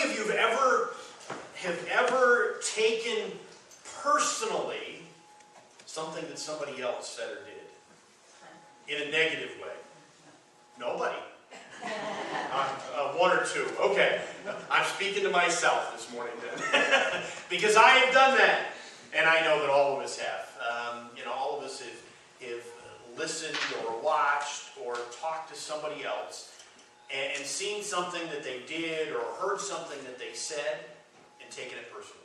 of you have ever taken personally something that somebody else said or did in a negative way? Nobody. One or two. Okay. I'm speaking to myself this morning then. Because I have done that. And I know that all of us have. All of us have listened or watched or talked to somebody else and seen something that they did or heard something that they said and taken it personally.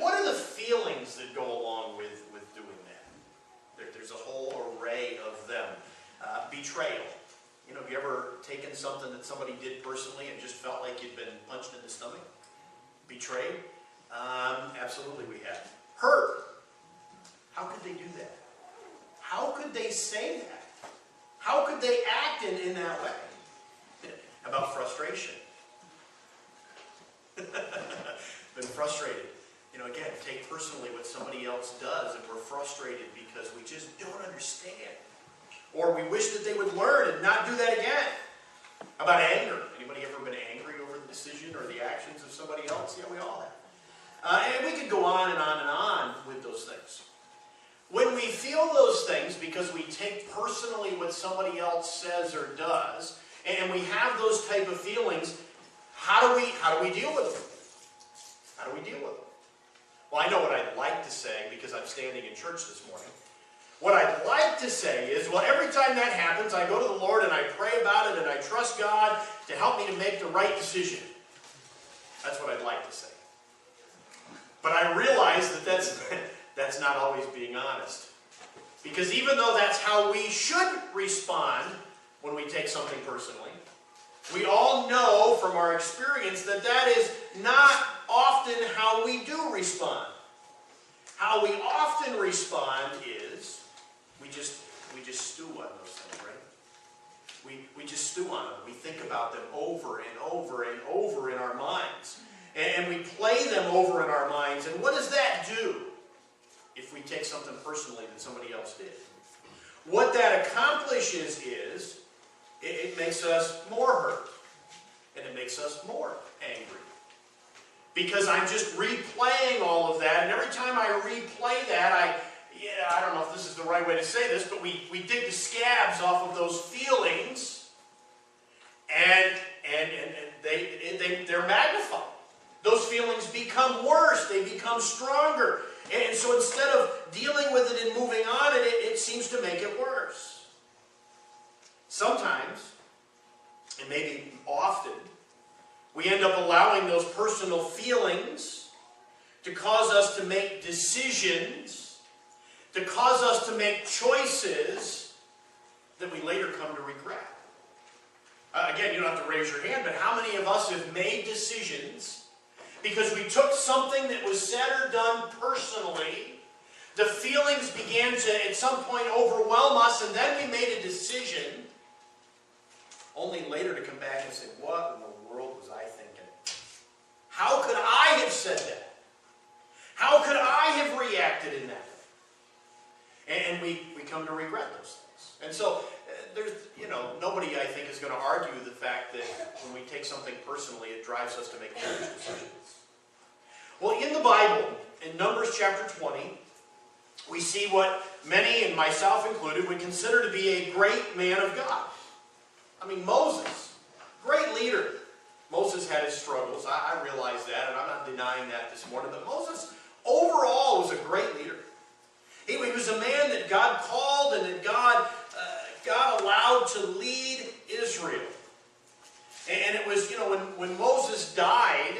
What are the feelings that go along with doing that? There's a whole array of them. Betrayal. Have you ever taken something that somebody did personally and just felt like you'd been punched in the stomach? Betrayed? Absolutely we have. Hurt. How could they do that? How could they say that? How could they act in that way? About frustration. Been frustrated. Again, take personally what somebody else does, and we're frustrated because we just don't understand. Or we wish that they would learn and not do that again. About anger. Anybody ever been angry over the decision or the actions of somebody else? Yeah, we all have. And we could go on and on and on with those things. When we feel those things because we take personally what somebody else says or does, and we have those type of feelings, how do we deal with them? How do we deal with them? Well, I know what I'd like to say because I'm standing in church this morning. What I'd like to say is, well, every time that happens, I go to the Lord and I pray about it and I trust God to help me to make the right decision. That's what I'd like to say. But I realize that that's not always being honest. Because even though that's how we should respond when we take something personally, we all know from our experience that that is not often how we do respond. How we often respond is we just stew on those things, right? We just stew on them. We think about them over and over and over in our minds. And we play them over in our minds. And what does that do if we take something personally that somebody else did? What that accomplishes is it makes us more hurt. And it makes us more angry. Because I'm just replaying all of that. And every time I replay that, I don't know if this is the right way to say this, but we dig the scabs off of those feelings. And they're magnified. Those feelings become worse. They become stronger. And so instead of dealing with it and moving on, it seems to make it worse. Sometimes, and maybe often, we end up allowing those personal feelings to cause us to make decisions, to cause us to make choices that we later come to regret. Again, you don't have to raise your hand, but how many of us have made decisions because we took something that was said or done personally, the feelings began to at some point overwhelm us, and then we made a decision, only later to come back and say, what in the world was I thinking? How could I have said that? How could I have reacted in that way? And we come to regret those things. And so there's, nobody I think is going to argue the fact that when we take something personally, it drives us to make foolish decisions. Well, in the Bible, in Numbers chapter 20, we see what many, and myself included, would consider to be a great man of God. I mean, Moses, great leader. Moses had his struggles. I realize that, and I'm not denying that this morning. But Moses, overall, was a great leader. He was a man that God called and that God allowed to lead Israel. And it was, when Moses died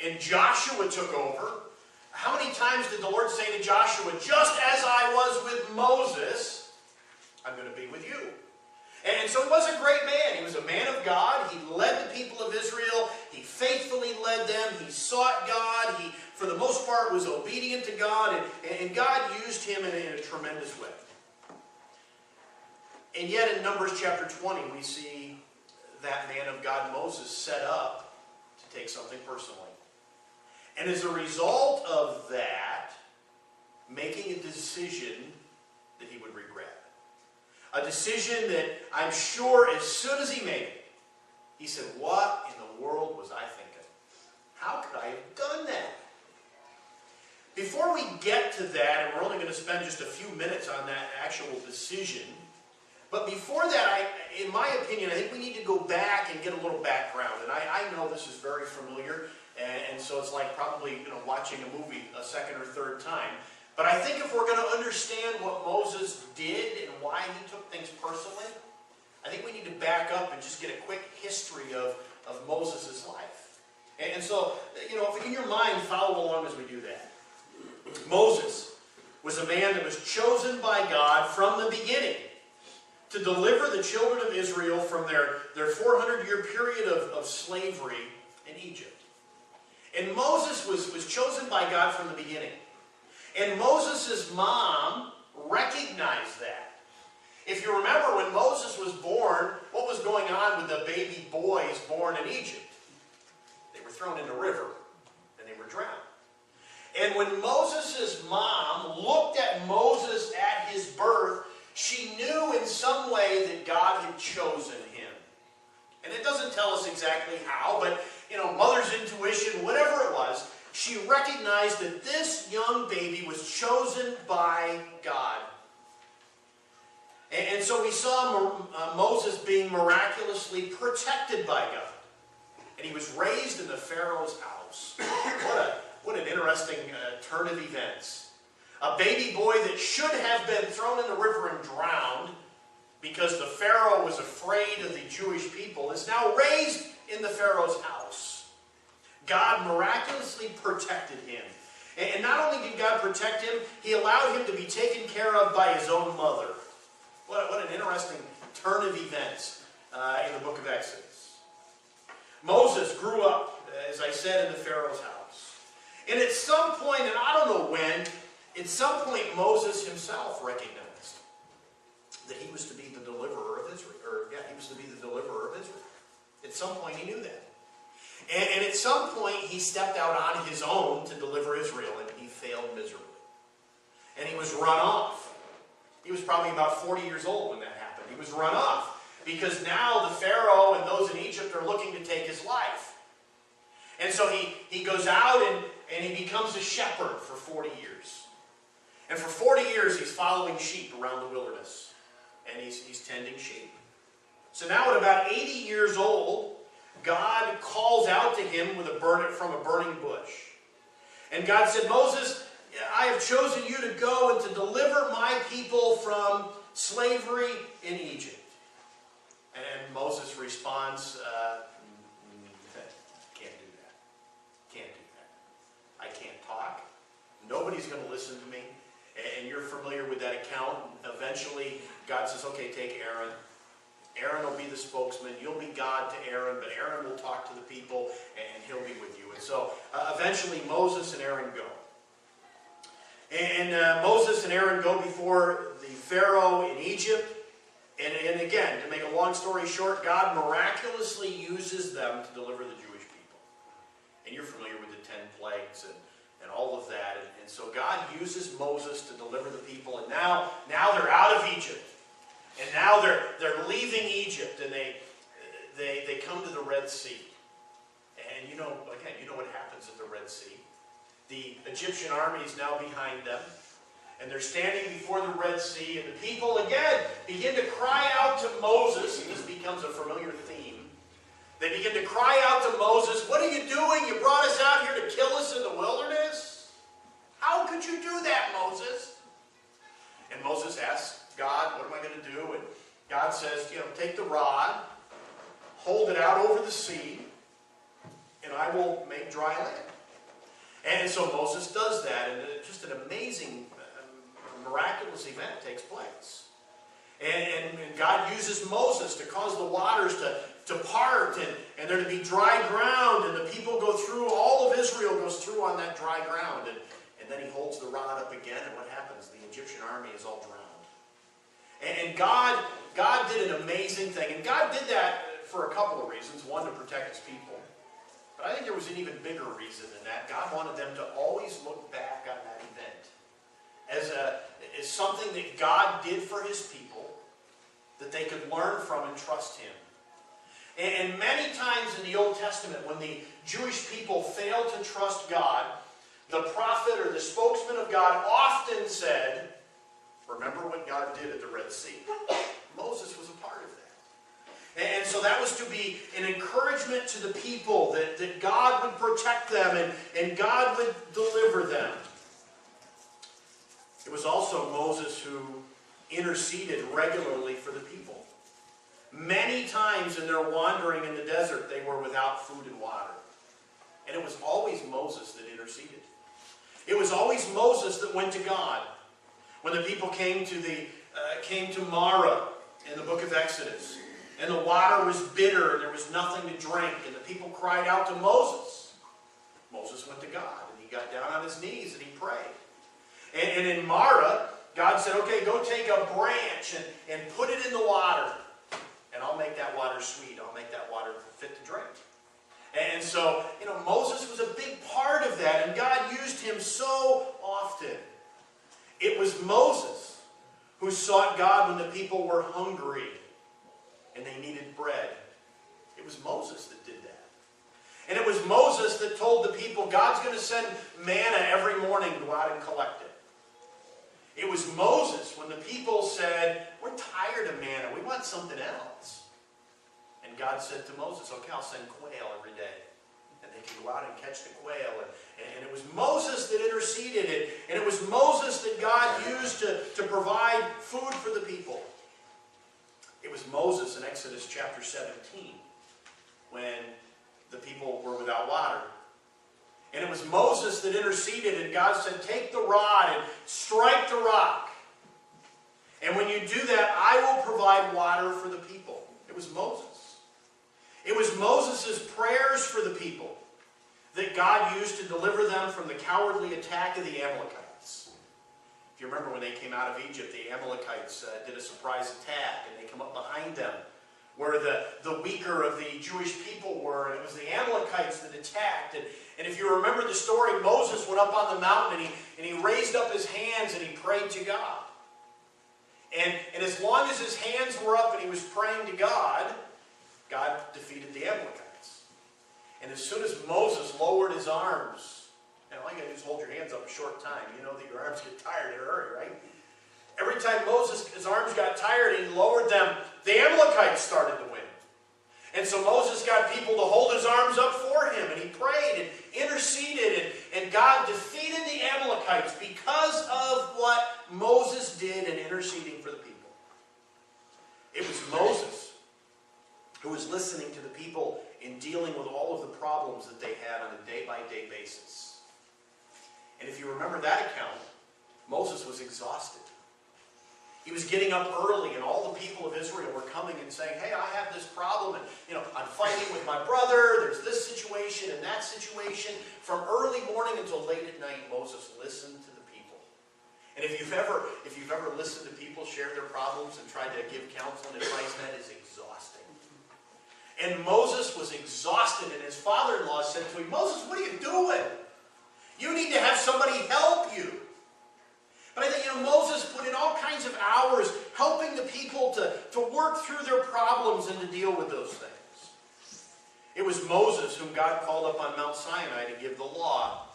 and Joshua took over, how many times did the Lord say to Joshua, just as I was with Moses, I'm going to be with you. And so he was a great man. He was a man of God. He led the people of Israel. He faithfully led them. He sought God. He, for the most part, was obedient to God. And God used him in a tremendous way. And yet in Numbers chapter 20, we see that man of God, Moses, set up to take something personally. And as a result of that, making a decision that he would regret. A decision that I'm sure as soon as he made it, he said, what in the world was I thinking? How could I have done that? Before we get to that, and we're only going to spend just a few minutes on that actual decision, but before that, in my opinion, I think we need to go back and get a little background. And I know this is very familiar, and so it's like probably watching a movie a second or third time. But I think if we're going to understand what Moses did and why he took things personally, I think we need to back up and just get a quick history of Moses' life. And so, if in your mind, follow along as we do that. Moses was a man that was chosen by God from the beginning to deliver the children of Israel from their 400-year period of slavery in Egypt. And Moses was chosen by God from the beginning. And Moses' mom recognized that. If you remember, when Moses was born, what was going on with the baby boys born in Egypt? They were thrown in the river, and they were drowned. And when Moses' mom looked at Moses at his birth, she knew in some way that God had chosen him. And it doesn't tell us exactly how, but, mother's intuition, whatever it was, she recognized that this young baby was chosen by God. And so we saw Moses being miraculously protected by God. And he was raised in the Pharaoh's house. What an interesting turn of events. A baby boy that should have been thrown in the river and drowned because the Pharaoh was afraid of the Jewish people is now raised in the Pharaoh's house. God miraculously protected him. And not only did God protect him, he allowed him to be taken care of by his own mother. What an interesting turn of events in the book of Exodus. Moses grew up, as I said, in the Pharaoh's house. And at some point, and I don't know when, at some point Moses himself recognized that he was to be the deliverer of Israel. He was to be the deliverer of Israel. At some point he knew that. And at some point he stepped out on his own to deliver Israel, and he failed miserably. And he was run off. He was probably about 40 years old when that happened. He was run off because now the Pharaoh and those in Egypt are looking to take his life. And so he goes out and he becomes a shepherd for 40 years. And for 40 years he's following sheep around the wilderness. And he's tending sheep. So now at about 80 years old, God calls out to him from a burning bush. And God said, Moses, I have chosen you to go and to deliver my people from slavery in Egypt. And Moses responds, can't do that. Can't do that. I can't talk. Nobody's going to listen to me. And you're familiar with that account. Eventually, God says, okay, take Aaron. Aaron will be the spokesman. You'll be God to Aaron, but Aaron will talk to the people, and he'll be with you. And so, eventually, Moses and Aaron go. And Moses and Aaron go before the Pharaoh in Egypt. And again, to make a long story short, God miraculously uses them to deliver the Jewish people. And you're familiar with the 10 plagues and all of that. And so God uses Moses to deliver the people. And now they're out of Egypt. And now they're leaving Egypt. And they come to the Red Sea. And you know what happens at the Red Sea. The Egyptian army is now behind them. And they're standing before the Red Sea. And the people, again, begin to cry out to Moses. And this becomes a familiar theme. They begin to cry out to Moses, what are you doing? You brought us out here to kill us in the wilderness? How could you do that, Moses? And Moses asks God, what am I going to do? And God says, take the rod, hold it out over the sea, and I will make dry land. And so Moses does that, and just an amazing, miraculous event takes place. And God uses Moses to cause the waters to part, and there to be dry ground, and the people go through, all of Israel goes through on that dry ground, and then he holds the rod up again, and what happens? The Egyptian army is all drowned. And God did an amazing thing, and God did that for a couple of reasons. One, to protect his people. But I think there was an even bigger reason than that. God wanted them to always look back on that event as something that God did for his people that they could learn from and trust him. And many times in the Old Testament, when the Jewish people failed to trust God, the prophet or the spokesman of God often said, remember what God did at the Red Sea. Moses was a part of that. And so that was to be an encouragement to the people that God would protect them and God would deliver them. It was also Moses who interceded regularly for the people. Many times in their wandering in the desert, they were without food and water. And it was always Moses that interceded. It was always Moses that went to God. When the people came to Mara in the book of Exodus, and the water was bitter, and there was nothing to drink, and the people cried out to Moses. Moses went to God, and he got down on his knees, and he prayed. And in Mara, God said, okay, go take a branch and put it in the water, and I'll make that water sweet. I'll make that water fit to drink. And so, Moses was a big part of that, and God used him so often. It was Moses who sought God when the people were hungry and they needed bread. It was Moses that did that. And it was Moses that told the people, God's going to send manna every morning, go out and collect it. It was Moses when the people said, we're tired of manna, we want something else. And God said to Moses, okay, I'll send quail every day. And they can go out and catch the quail. And it was Moses that interceded. And it was Moses that God used to provide food for the people. It was Moses in Exodus chapter 17 when the people were without water. And it was Moses that interceded, and God said, take the rod and strike the rock. And when you do that, I will provide water for the people. It was Moses. It was Moses' prayers for the people that God used to deliver them from the cowardly attack of the Amalekites. If you remember when they came out of Egypt, the Amalekites did a surprise attack, and they come up behind them where the weaker of the Jewish people were, and it was the Amalekites that attacked. And if you remember the story, Moses went up on the mountain, and he raised up his hands, and he prayed to God. And as long as his hands were up and he was praying to God, God defeated the Amalekites. And as soon as Moses lowered his arms, and all you got to do is hold your hands up a short time. You know that your arms get tired in a hurry, right? Every time his arms got tired and he lowered them, the Amalekites started to win. And so Moses got people to hold his arms up for him, and he prayed and interceded, and God defeated the Amalekites because of what Moses did in interceding for the people. It was Moses who was listening to the people in dealing with all of the problems that they had on a day-by-day basis. And if you remember that account, Moses was exhausted. He was getting up early, and all the people of Israel were coming and saying, hey, I have this problem, and I'm fighting with my brother, there's this situation and that situation. From early morning until late at night, Moses listened to the people. And if you've ever listened to people share their problems and tried to give counsel and advice, that is exhausting. And Moses was exhausted, and his father-in-law said to him, Moses, what are you doing? You need to have somebody help you. But I think, Moses put in all kinds of hours helping the people to work through their problems and to deal with those things. It was Moses whom God called up on Mount Sinai to give the law.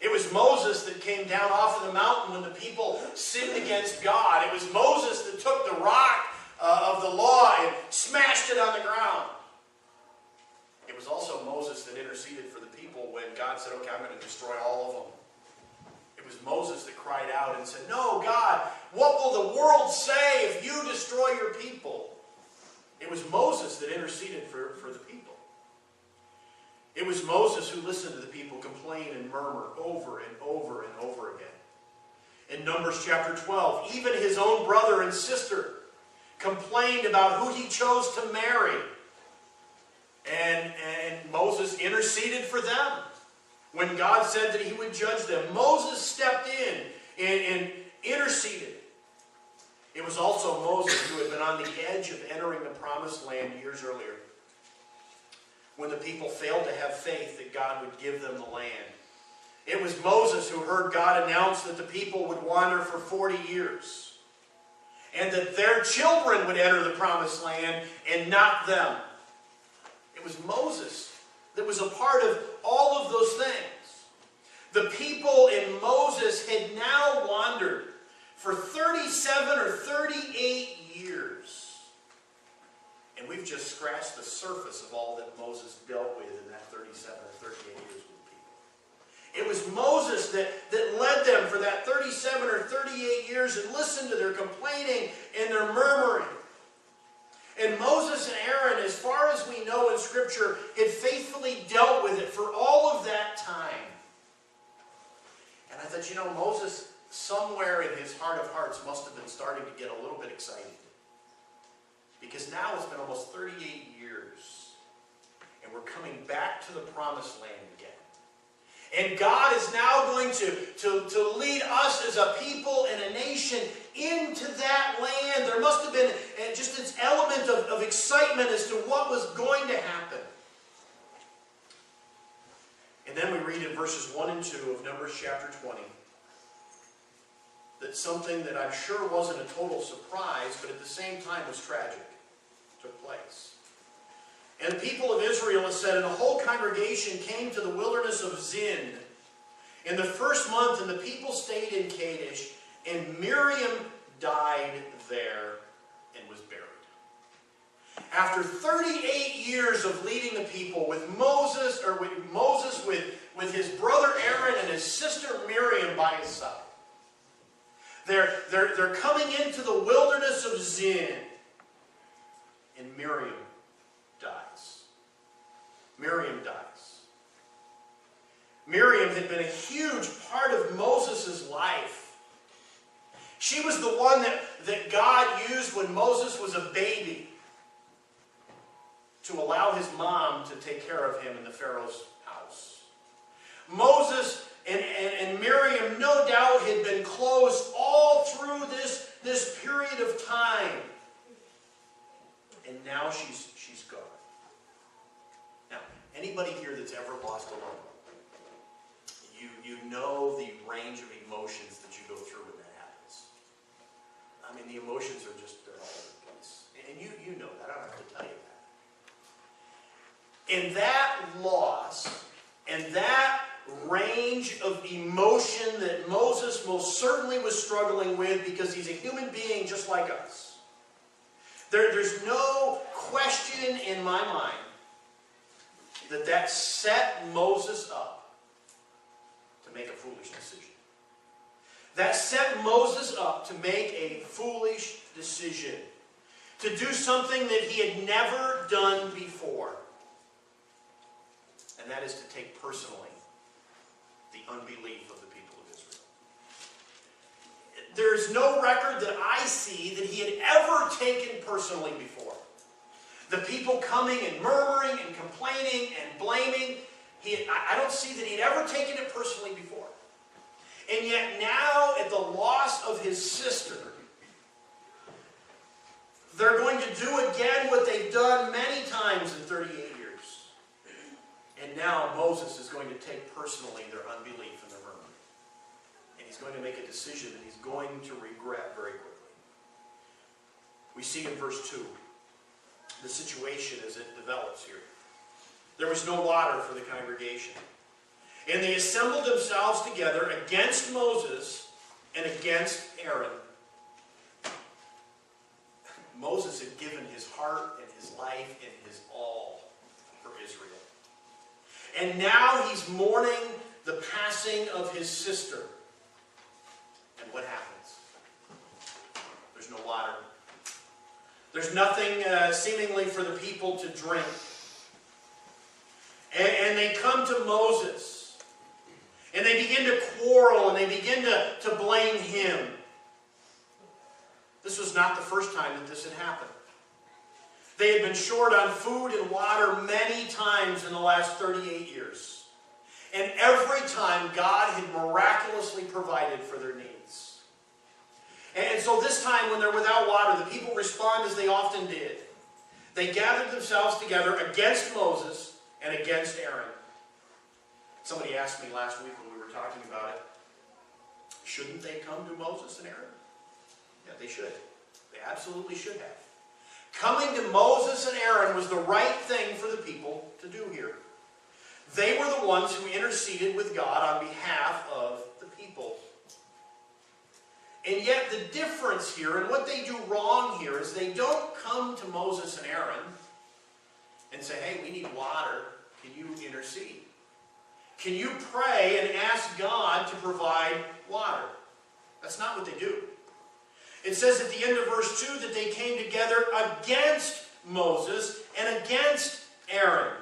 It was Moses that came down off of the mountain when the people sinned against God. It was Moses that took the rock of the law and smashed it on the ground. It was also Moses that interceded for the people when God said, okay, I'm going to destroy all of them. It was Moses that cried out and said, no, God, what will the world say if you destroy your people? It was Moses that interceded for the people. It was Moses who listened to the people complain and murmur over and over and over again. In Numbers chapter 12, even his own brother and sister complained about who he chose to marry. And Moses interceded for them. When God said that he would judge them, Moses stepped in and interceded. It was also Moses who had been on the edge of entering the promised land years earlier, when the people failed to have faith that God would give them the land. It was Moses who heard God announce that the people would wander for 40 years, and that their children would enter the promised land and not them. It was Moses that was a part of all of those things. The people in Moses had now wandered for 37 or 38 years. And we've just scratched the surface of all that Moses dealt with in that 37 or 38 years with the people. It was Moses that led them for that 37 or 38 years and listened to their complaining and their murmuring. And Moses and Aaron, as far as we know in Scripture, had faithfully dealt with it for all of that time. And I thought, you know, Moses, somewhere in his heart of hearts, must have been starting to get a little bit excited. Because now it's been almost 38 years, and we're coming back to the promised land again. And God is now going to lead us as a people and a nation into that land. There must have been just this element of excitement as to what was going to happen. And then we read in verses 1 and 2 of Numbers chapter 20 that something that I'm sure wasn't a total surprise, but at the same time was tragic, took place. And the people of Israel, it said, and the whole congregation came to the wilderness of Zin in the first month, and the people stayed in Kadesh, and Miriam died there and was buried. After 38 years of leading the people with Moses with his brother Aaron and his sister Miriam by his side, they're coming into the wilderness of Zin, and Miriam dies. Miriam dies. Miriam had been a huge part of Moses' life. She was the one that God used when Moses was a baby to allow his mom to take care of him in the Pharaoh's house. Moses and Miriam, no doubt, had been close all through this period of time. And now she's gone. Now, anybody here that's ever lost a loved one, you know the range of emotions that you go through when that happens. I mean, the emotions are just, they're all over the place. And you know that. I don't have to tell you that. And that loss and that range of emotion that Moses most certainly was struggling with, because he's a human being just like us. There's no question in my mind that set Moses up to make a foolish decision. That set Moses up to make a foolish decision. To do something that he had never done before. And that is to take personally the unbelief of the people of Israel. There is no record that I see that he had ever taken personally before. The people coming and murmuring and complaining and blaming, I don't see that he'd ever taken it personally before. And yet now, at the loss of his sister, they're going to do again what they've done many times in 38 years. And now Moses is going to take personally their unbelief and their murmuring. And he's going to make a decision that he's going to regret very quickly. We see in verse 2 the situation as it develops here. There was no water for the congregation. And they assembled themselves together against Moses and against Aaron. Moses had given his heart and his life and his all for Israel. And now he's mourning the passing of his sister. And what happens? There's no water. There's nothing seemingly for the people to drink. And they come to Moses. And they begin to quarrel and they begin to blame him. This was not the first time that this had happened. They had been short on food and water many times in the last 38 years. And every time God had miraculously provided for their needs. And so this time when they're without water, the people respond as they often did. They gathered themselves together against Moses and against Aaron. Somebody asked me last week when we were talking about it, shouldn't they come to Moses and Aaron? Yeah, they should. They absolutely should have. Coming to Moses and Aaron was the right thing for the people to do here. They were the ones who interceded with God on behalf of the people. And yet the difference here, and what they do wrong here, is they don't come to Moses and Aaron and say, hey, we need water. Can you intercede? Can you pray and ask God to provide water? That's not what they do. It says at the end of verse 2 that they came together against Moses and against Aaron.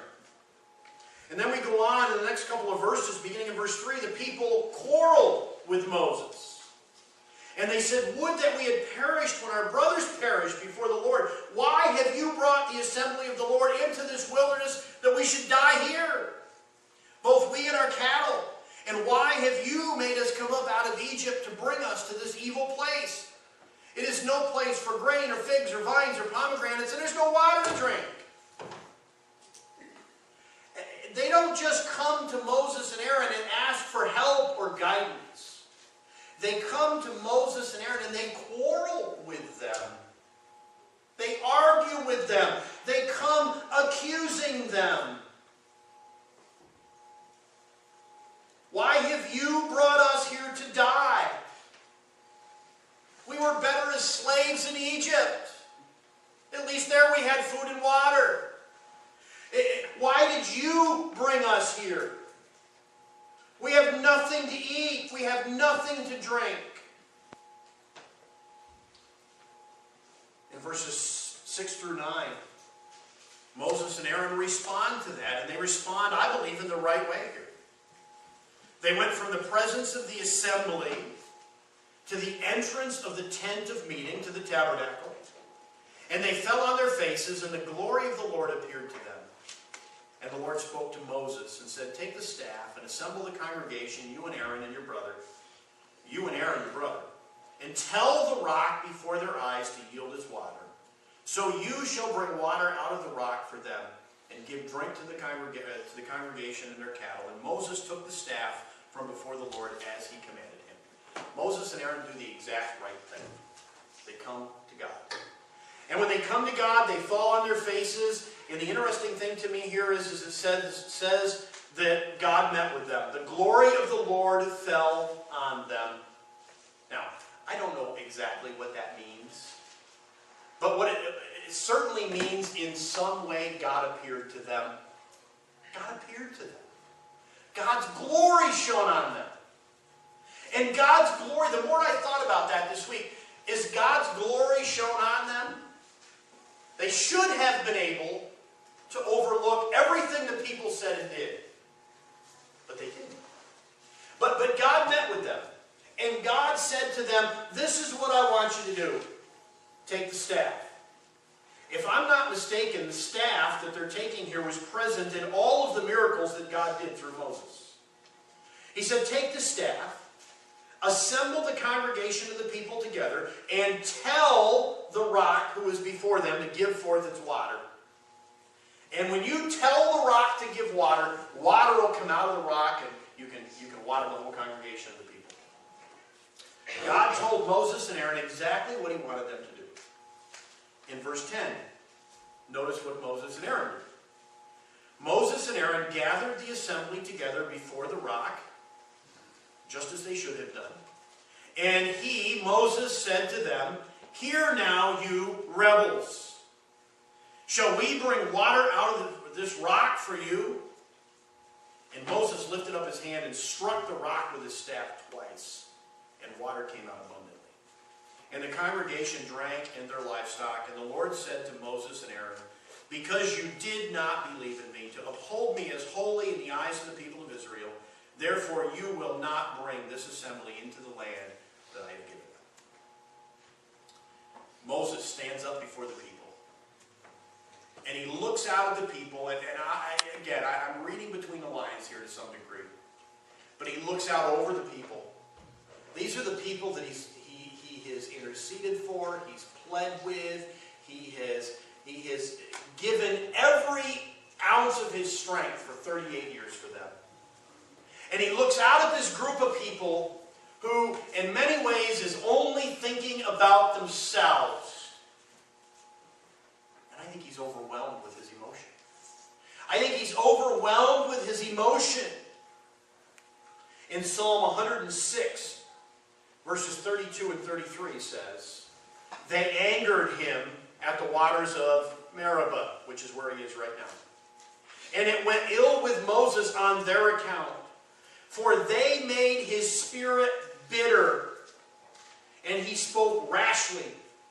And then we go on in the next couple of verses, beginning in verse 3, the people quarreled with Moses. And they said, would that we had perished when our brothers perished before the Lord. Why have you brought the assembly of the Lord into this wilderness that we should die here, both we and our cattle? And why have you made us come up out of Egypt to bring us to this evil place? It is no place for grain or figs or vines or pomegranates, and there's no water to drink. They don't just come to Moses and Aaron and ask for help or guidance. They come to Moses and Aaron and they quarrel with them. They argue with them. They come accusing them. Why have you brought us here to die? We were better as slaves in Egypt. At least there we had food and water. Why did you bring us here? We have nothing to eat. We have nothing to drink. In verses 6 through 9, Moses and Aaron respond to that, and they respond, I believe, in the right way here. They went from the presence of the assembly to the entrance of the tent of meeting, to the tabernacle, and they fell on their faces, and the glory of the Lord appeared to them. And the Lord spoke to Moses and said, take the staff and assemble the congregation, you and Aaron and your brother, you and Aaron your brother, and tell the rock before their eyes to yield its water. So you shall bring water out of the rock for them, and give drink to the congregation and their cattle. And Moses took the staff from before the Lord as he commanded him. Moses and Aaron do the exact right thing. They come to God. And when they come to God, they fall on their faces. And the interesting thing to me here is it says that God met with them. The glory of the Lord fell on them. Now, I don't know exactly what that means. But what it certainly means, in some way, God appeared to them. God appeared to them. God's glory shone on them. And God's glory, the more I thought about that this week, is God's glory shown on them? They should have been able to overlook everything the people said and did. But they didn't. But God met with them. And God said to them, this is what I want you to do. Take the staff. If I'm not mistaken, the staff that they're taking here was present in all of the miracles that God did through Moses. He said, take the staff, assemble the congregation of the people together, and tell the rock who is before them to give forth its water. And when you tell the rock to give water, water will come out of the rock, and you can water the whole congregation of the people. God told Moses and Aaron exactly what he wanted them to do. In verse 10, notice what Moses and Aaron did. Moses and Aaron gathered the assembly together before the rock, just as they should have done. And Moses, said to them, hear now, you rebels. Shall we bring water out of this rock for you? And Moses lifted up his hand and struck the rock with his staff twice, and water came out abundantly. And the congregation drank and their livestock. And the Lord said to Moses and Aaron, because you did not believe in me, to uphold me as holy in the eyes of the people of Israel, therefore you will not bring this assembly into the land that I have given them. Moses stands up before the people. And he looks out at the people. And I'm reading between the lines here to some degree. But he looks out over the people. These are the people that he has interceded for, he's pled with, he has given every ounce of his strength for 38 years for them. And he looks out at this group of people who, in many ways, is only thinking about themselves. think he's overwhelmed with his emotion. I think he's overwhelmed with his emotion. In Psalm 106, verses 32 and 33 says, they angered him at the waters of Meribah, which is where he is right now. And it went ill with Moses on their account, for they made his spirit bitter, and he spoke rashly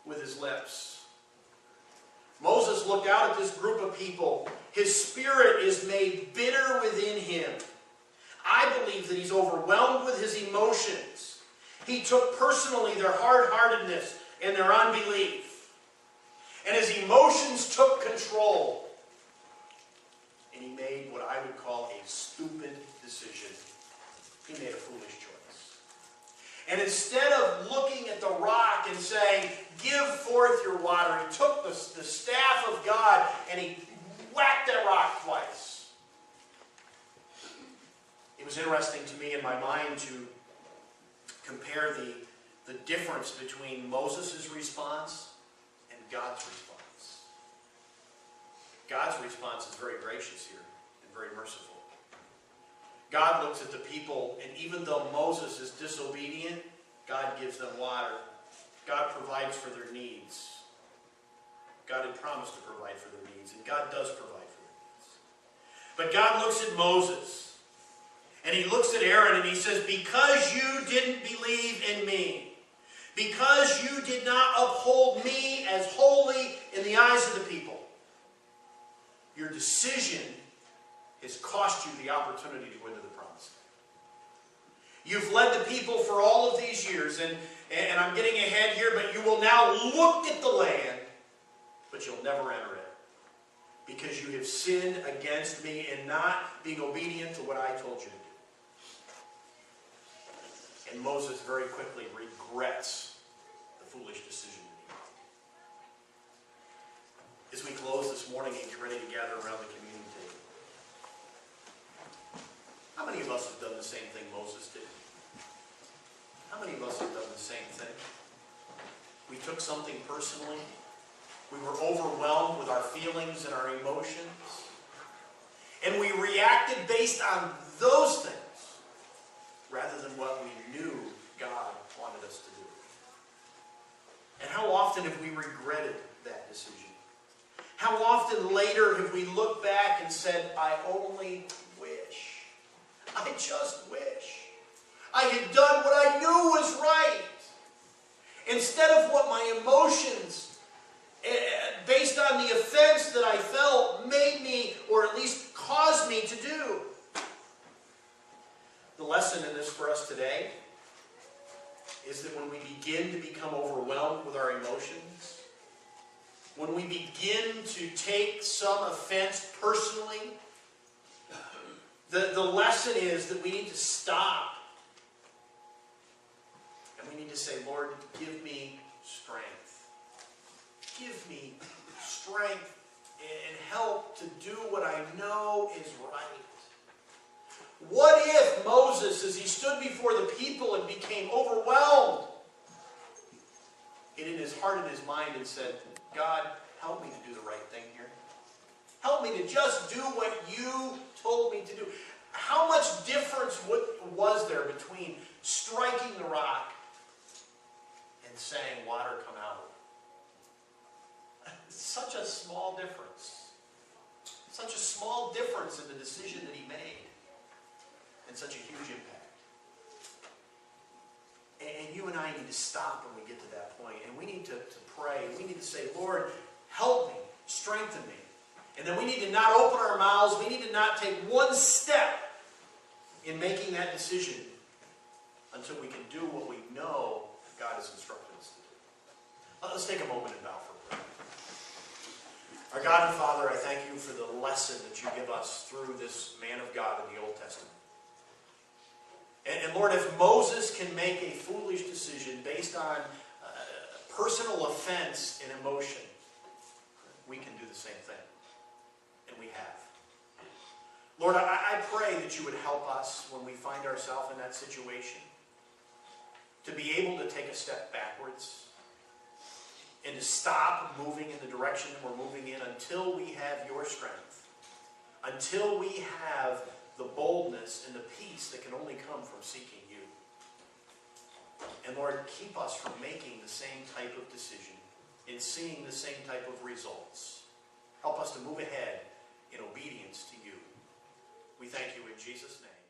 with his lips. Moses looked out at this group of people. His spirit is made bitter within him. I believe that he's overwhelmed with his emotions. He took personally their hard-heartedness and their unbelief. And his emotions took control. And he made what I would call a stupid decision. He made a foolish choice. And instead of looking at the rock and saying, give forth your water, he took the staff of God and he whacked that rock twice. It was interesting to me in my mind to compare the difference between Moses' response and God's response. God's response is very gracious here and very merciful. God looks at the people, and even though Moses is disobedient, God gives them water. God provides for their needs. God had promised to provide for their needs, and God does provide for their needs. But God looks at Moses, and he looks at Aaron, and he says, because you didn't believe in me, because you did not uphold me as holy in the eyes of the people, your decision has cost you the opportunity to go into the promised land. You've led the people for all of these years, and I'm getting ahead here, but you will now look at the land, but you'll never enter it, because you have sinned against me in not being obedient to what I told you to do. And Moses very quickly regrets the foolish decision that he made. As we close this morning and get ready to gather around the communion table, how many of us have done the same thing Moses did? How many of us have done the same thing? We took something personally. We were overwhelmed with our feelings and our emotions. And we reacted based on those things rather than what we knew God wanted us to do. And how often have we regretted that decision? How often later have we looked back and said, I only wish. I just wish I had done what I knew was right. Instead of what my emotions, based on the offense that I felt, made me, or at least caused me to do. The lesson in this for us today is that when we begin to become overwhelmed with our emotions, when we begin to take some offense personally, the lesson is that we need to stop. And we need to say, Lord, give me strength. Give me strength and help to do what I know is right. What if Moses, as he stood before the people and became overwhelmed, and in his heart and his mind and said, God, help me to do the right thing here. Help me to just do what you told me to do. How much difference was there between striking the rock and saying, water come out? Such a small difference. Such a small difference in the decision that he made. And such a huge impact. And you and I need to stop when we get to that point. And we need to pray. We need to say, Lord, help me, strengthen me. And then we need to not open our mouths. We need to not take one step in making that decision until we can do what we know God has instructed us to do. Let's take a moment and bow for prayer. Our God and Father, I thank you for the lesson that you give us through this man of God in the Old Testament. And Lord, if Moses can make a foolish decision based on personal offense and emotion, we can do the same thing. And we have. Lord, I pray that you would help us when we find ourselves in that situation to be able to take a step backwards, and to stop moving in the direction that we're moving in until we have your strength, until we have the boldness and the peace that can only come from seeking you. And Lord, keep us from making the same type of decision and seeing the same type of results. Help us to move ahead in obedience to you. We thank you in Jesus' name.